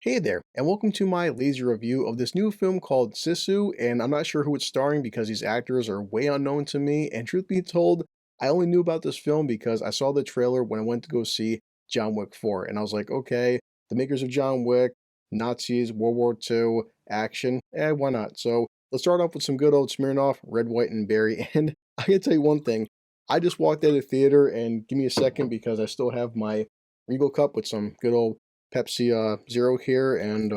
Hey there, and welcome to my lazy review of this new film called Sisu, and I'm not sure who it's starring because these actors are way unknown to me, and truth be told, I only knew about this film because I saw the trailer when I went to go see John Wick 4, and I was like, okay, the makers of John Wick, Nazis, World War II, action, why not? So let's start off with some good old Smirnoff, red, white, and berry, and I gotta tell you one thing, I just walked out of the theater, and give me a second because I still have my Regal cup with some good old Pepsi Zero here, and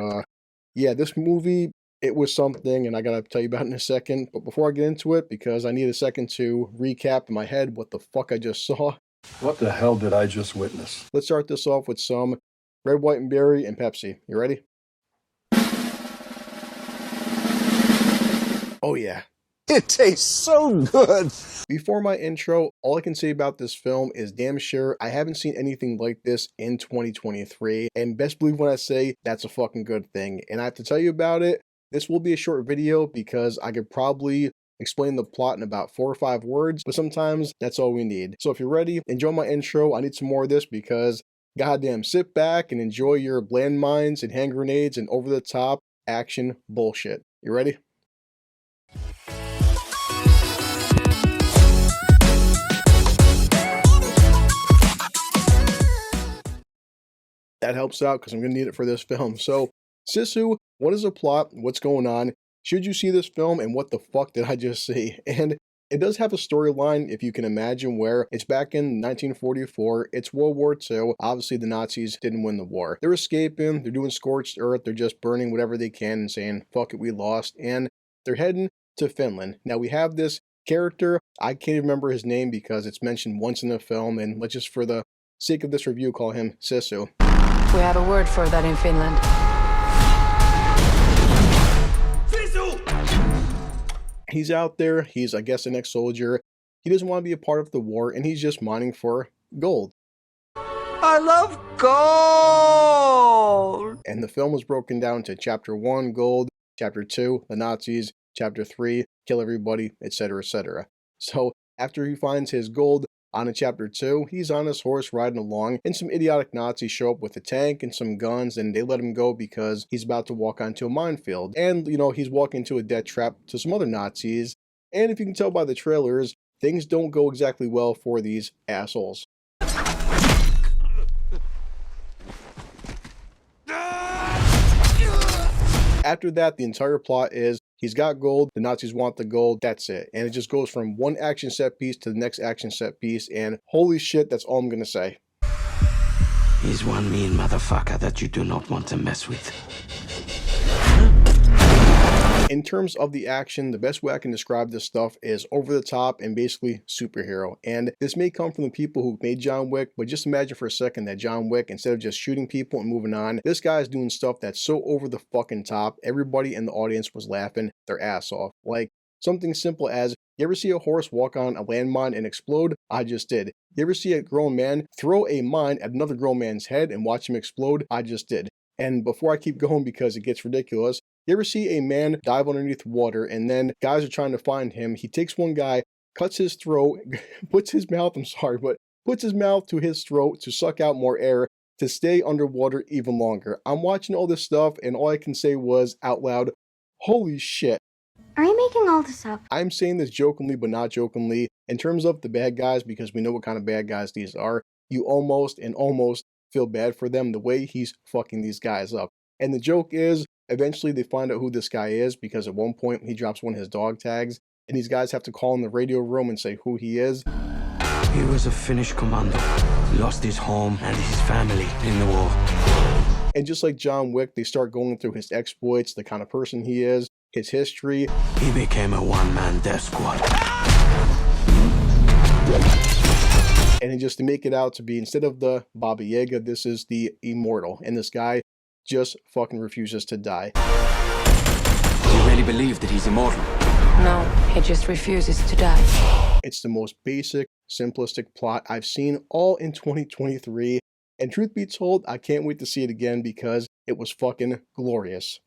yeah, this movie, it was something, and I gotta tell you about it in a second. But before I get into it, because I need a second to recap in my head what the fuck I just saw, What the hell did I just witness? let's start this off with some red, white, and berry and Pepsi. You ready? Oh yeah. It tastes so good. Before my intro, all I can say about this film is damn sure I haven't seen anything like this in 2023, and best believe when I say that's a fucking good thing. And I have to tell you about it. This will be a short video because I could probably explain the plot in about 4 or 5 words, but sometimes that's all we need. So if you're ready, enjoy my intro. I need some more of this because goddamn, sit back and enjoy your landmines and hand grenades and over the top action bullshit. You ready? That helps out because I'm going to need it for this film. So, Sisu, what is the plot? What's going on? Should you see this film? And what the fuck did I just see? And it does have a storyline, if you can imagine, where it's back in 1944. It's World War II. Obviously, the Nazis didn't win the war. They're escaping. They're doing scorched earth. They're just burning whatever they can and saying, fuck it, we lost. And they're heading to Finland. Now, we have this character. I can't even remember his name because it's mentioned once in the film. And let's just, for the sake of this review, call him Sisu. We have a word for that in Finland. He's out there, he's, I guess, an ex-soldier. He doesn't want to be a part of the war, and he's just mining for gold. I love gold. And the film was broken down to Chapter 1, gold, Chapter 2, the Nazis, Chapter 3, kill everybody, etc., etc. So, after he finds his gold, on in Chapter 2, he's on his horse riding along, and some idiotic Nazis show up with a tank and some guns, and they let him go because he's about to walk onto a minefield. And, you know, he's walking into a death trap to some other Nazis, and if you can tell by the trailers, things don't go exactly well for these assholes. After that, the entire plot is he's got gold, the Nazis want the gold, that's it. And it just goes from one action set piece to the next action set piece, and holy shit, that's all I'm gonna say. He's one mean motherfucker that you do not want to mess with. In terms of the action, the best way I can describe this stuff is over the top and basically superhero. And this may come from the people who made John Wick, but just imagine for a second that John Wick, instead of just shooting people and moving on, this guy's doing stuff that's so over the fucking top, everybody in the audience was laughing their ass off. Like something simple as, you ever see a horse walk on a landmine and explode? I just did. You ever see a grown man throw a mine at another grown man's head and watch him explode? I just did. And before I keep going because it gets ridiculous, you ever see a man dive underneath water and then guys are trying to find him? He takes one guy, cuts his throat, puts his mouth to his throat to suck out more air to stay underwater even longer. I'm watching all this stuff and all I can say was out loud, holy shit. Are you making all this up? I'm saying this jokingly but not jokingly. In terms of the bad guys, because we know what kind of bad guys these are, you almost feel bad for them the way he's fucking these guys up. And the joke is, eventually they find out who this guy is because at one point he drops one of his dog tags and these guys have to call in the radio room and say who he is. He was a Finnish commando. He lost his home and his family in the war. And just like John Wick, they start going through his exploits, the kind of person he is, his history. He became a one-man death squad. And just to make it out to be, instead of the Baba Yaga, this is the Immortal. And this guy just fucking refuses to die. Do you really believe that he's immortal? No, he just refuses to die. It's the most basic, simplistic plot I've seen all in 2023. And truth be told, I can't wait to see it again because it was fucking glorious.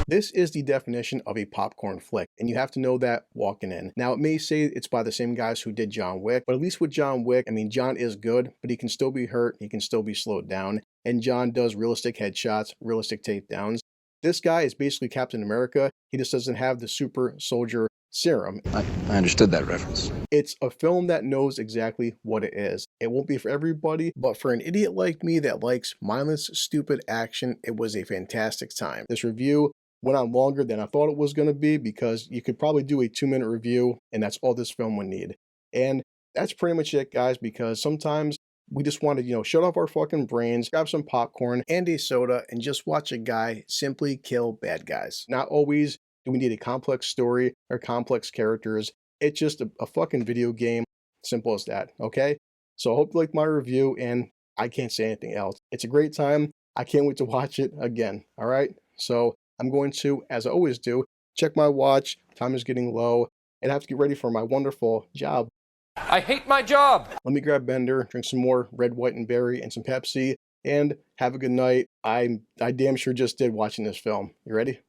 This is the definition of a popcorn flick, and you have to know that walking in. Now, it may say it's by the same guys who did John Wick, but at least with John Wick, I mean, John is good, but he can still be hurt, he can still be slowed down, and John does realistic headshots, realistic takedowns. This guy is basically Captain America. He just doesn't have the super soldier serum. I understood that reference. It's a film that knows exactly what it is. It won't be for everybody, but for an idiot like me that likes mindless, stupid action, it was a fantastic time. This review went on longer than I thought it was going to be because you could probably do a 2-minute review and that's all this film would need. And that's pretty much it, guys, because sometimes we just want to, shut off our fucking brains, grab some popcorn and a soda, and just watch a guy simply kill bad guys. Not always do we need a complex story or complex characters. It's just a fucking video game. Simple as that, okay? So I hope you liked my review, and I can't say anything else. It's a great time. I can't wait to watch it again, all right? So I'm going to, as I always do, check my watch. Time is getting low, and I have to get ready for my wonderful job. I hate my job. Let me grab Bender, drink some more red, white, and berry and some Pepsi, and have a good night. I damn sure just did watching this film. You ready?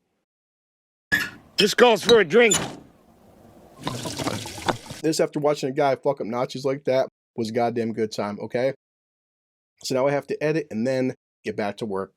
This calls for a drink. This, after watching a guy fuck up Nazis like that, was a goddamn good time, okay? So now I have to edit and then get back to work.